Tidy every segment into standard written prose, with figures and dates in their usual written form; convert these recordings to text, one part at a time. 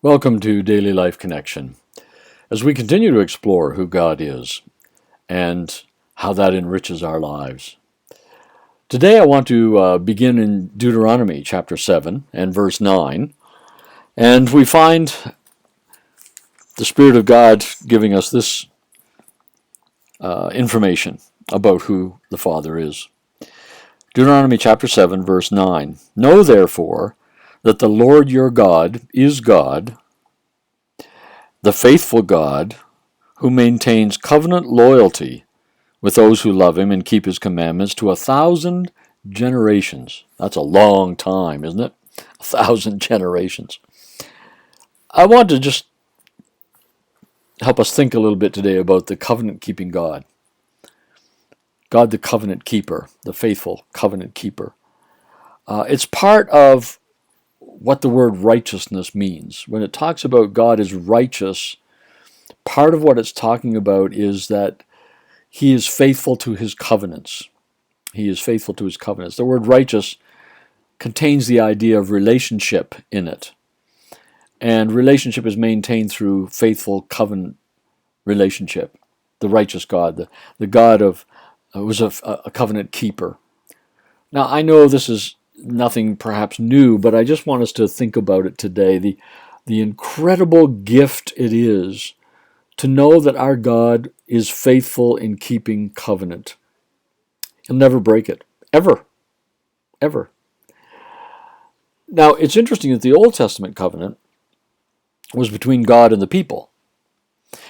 Welcome to Daily Life Connection. As we continue to explore who God is and how that enriches our lives. Today I want to begin in Deuteronomy chapter 7 and verse 9. And we find the Spirit of God giving us this information about who the Father is. Deuteronomy chapter 7 verse 9. Know therefore that the Lord your God is God, the faithful God, who maintains covenant loyalty with those who love him and keep his commandments to 1,000 generations. That's a long time, isn't it? 1,000 generations. I want to just help us think a little bit today about the covenant-keeping God. God the covenant keeper, the faithful covenant keeper. It's part of what the word righteousness means. When it talks about God is righteous, part of what it's talking about is that he is faithful to his covenants. He is faithful to his covenants. The word righteous contains the idea of relationship in it. And relationship is maintained through faithful covenant relationship. The righteous God, the God of, was a covenant keeper. Now, I know this is nothing perhaps new, but I just want us to think about it today. The incredible gift it is to know that our God is faithful in keeping covenant. He'll never break it. Ever. Ever. Now, it's interesting that the Old Testament covenant was between God and the people.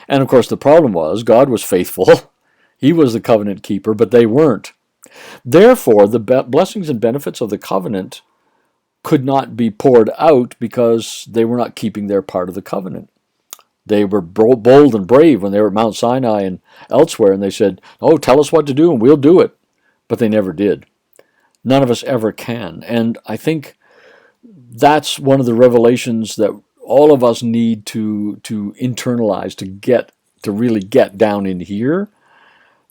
And of course, the problem was God was faithful. He was the covenant keeper, but they weren't. Therefore, the blessings and benefits of the covenant could not be poured out because they were not keeping their part of the covenant. They were bold and brave when they were at Mount Sinai and elsewhere, and they said, "Oh, tell us what to do and we'll do it." But they never did. None of us ever can. And I think that's one of the revelations that all of us need to internalize, to really get down in here.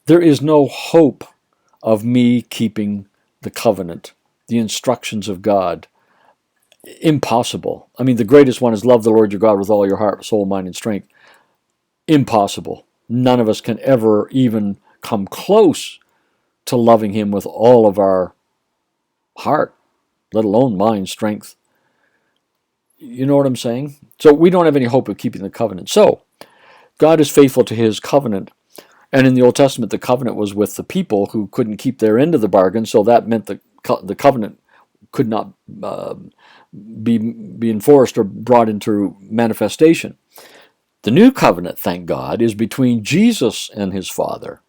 There is no hope of me keeping the covenant, the instructions of God. Impossible. I mean, the greatest one is love the Lord your God with all your heart, soul, mind, and strength. Impossible. None of us can ever even come close to loving him with all of our heart, let alone mind, strength. You know what I'm saying? So we don't have any hope of keeping the covenant. So God is faithful to his covenant. And in the Old Testament, the covenant was with the people who couldn't keep their end of the bargain, so that meant the covenant could not be enforced or brought into manifestation. The new covenant, thank God, is between Jesus and his Father.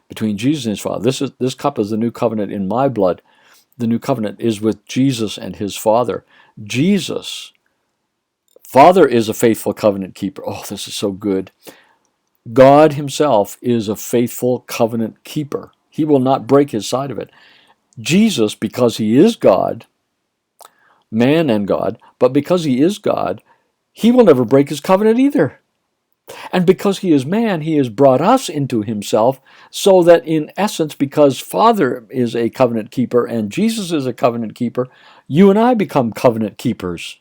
Between Jesus and his Father. This cup is the new covenant in my blood. The new covenant is with Jesus and his Father. Jesus, Father, is a faithful covenant keeper. Oh, this is so good. God himself is a faithful covenant keeper. He will not break his side of it. Jesus, because he is God, man and God, but because he is God, he will never break his covenant either. And because he is man, he has brought us into himself, so that in essence, because Father is a covenant keeper and Jesus is a covenant keeper, you and I become covenant keepers.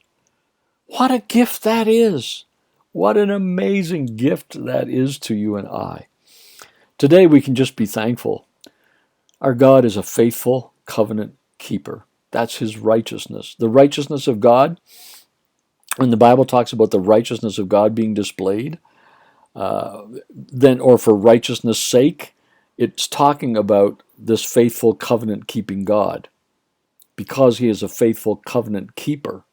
What a gift that is. What an amazing gift that is to you and I. Today we can just be thankful. Our God is a faithful covenant keeper. That's his righteousness. The righteousness of God, when the Bible talks about the righteousness of God being displayed, or for righteousness' sake, it's talking about this faithful covenant-keeping God, because he is a faithful covenant keeper.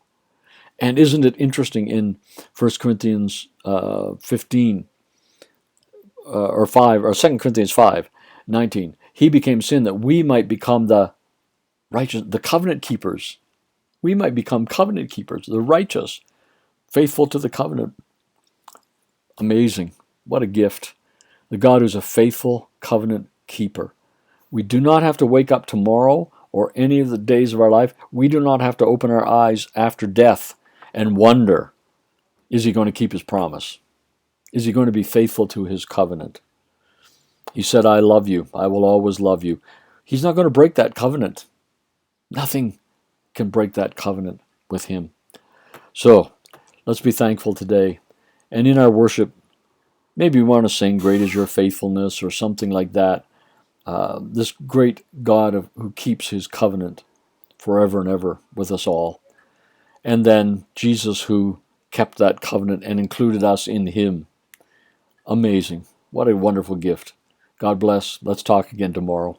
And isn't it interesting in 1 Corinthians 15 or 5 or 2 Corinthians 5:19, he became sin that we might become the righteous, the covenant keepers. We might become covenant keepers, the righteous, faithful to the covenant. Amazing. What a gift. The God who's a faithful covenant keeper. We do not have to wake up tomorrow or any of the days of our life. We do not have to open our eyes after death and wonder, is he going to keep his promise? Is he going to be faithful to his covenant? He said, I love you. I will always love you. He's not going to break that covenant. Nothing can break that covenant with him. So, Let's be thankful today. And in our worship, maybe we want to sing, "Great is your faithfulness," or something like that. This great God who keeps his covenant forever and ever with us all. And then Jesus who kept that covenant and included us in him. Amazing. What a wonderful gift. God bless. Let's talk again tomorrow.